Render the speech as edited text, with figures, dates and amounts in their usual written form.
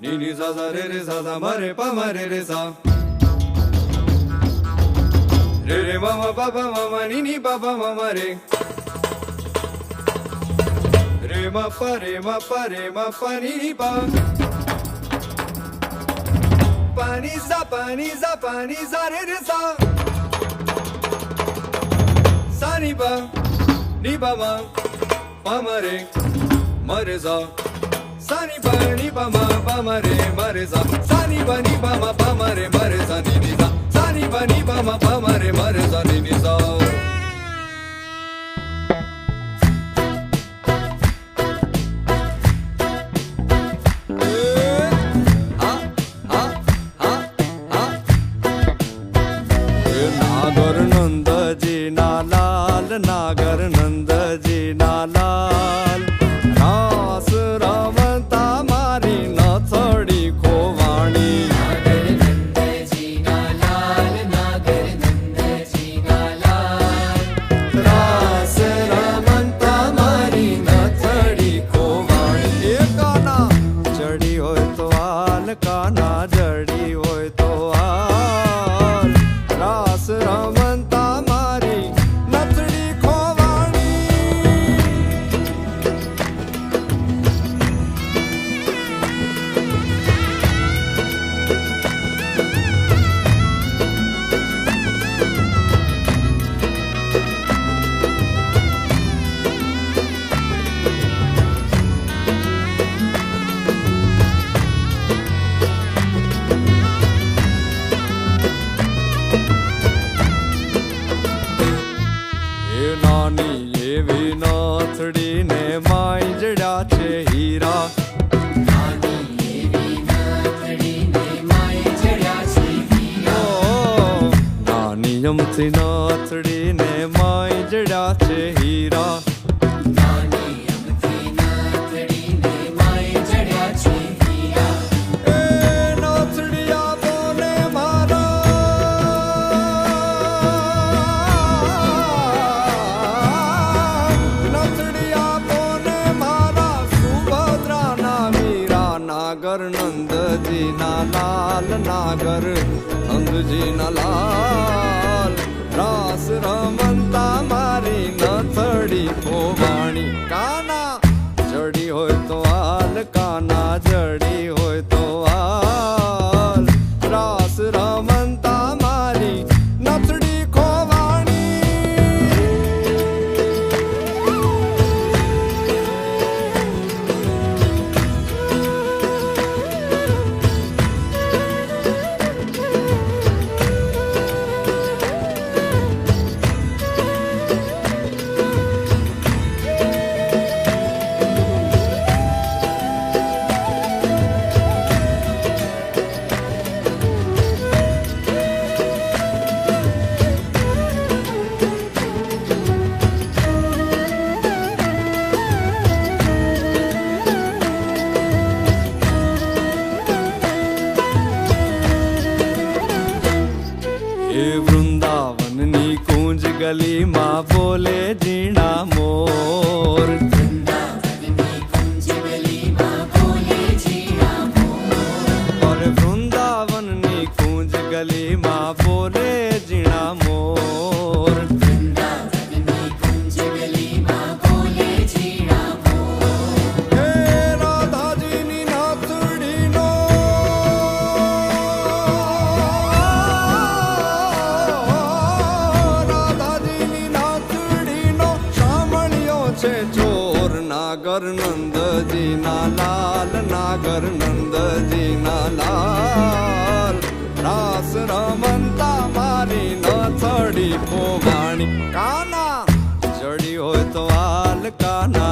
Ni ni sa sa re sa ma re pa ma re sa. Re ma ma ma ni ni pa ma ma re. Re ma pa ni ni pa. Pa ni sa re sa. Sa ni pa ma re sa. Sa ni pa ma re sa. Sa ni pa ma re sa ni ni sa. Sa ni pa ma re sa ni ni sa. नागर नंद जी ना लाल, नागर नंद जी ना लाल, रास रमता मारी नथड़ी खोवाणी. नागर नंद जी ना लाल, नागर नंद जी ना लाल, रास रमता मारी नथड़ी खोवाणी. ए काना जड़ी होय तो आल, काना जड़ी होय तो आल, रास रमता मारी नथड़ी खोवाणी. એ નાની એવી નાથડી ને માય જડ્યા છે હીરા. નાની એવી નાથડી ને માય જડ્યા છે હીરા. નાની અમથી નાથડી ને માય જડ્યા છે હીરા. નાની અમથી નાથડી ને માય જડ્યા છે હીરા. એ નાથડિયા બોલે મારા, नागर नंद जी ना लाल, नागर नंद जी ना लाल, रास रमता मारी नथड़ी खोवाणी. काना जड़ी होय तो आल, काना जड़ी होय तो आल, रास रमता मारी नथड़ी खोवाणी. ए वृंदावन नी कूंज गली माँ बोले जीना मोर. वृंदावन नी कूंज गली माँ बोले जीना मोर. और वृंदावन नी कूंज गली माँ बोले जीना मोर. वृंदावन नी कूंज गली माँ बोले जीना मोर. हे राधा जी नी नाथड़ी नो, चोर. नागर नंद जी ना लाल, नागर नंद जी ना लाल, रास रमता मारी नथड़ी खोवाणी. काना जड़ी होय तो आल, काना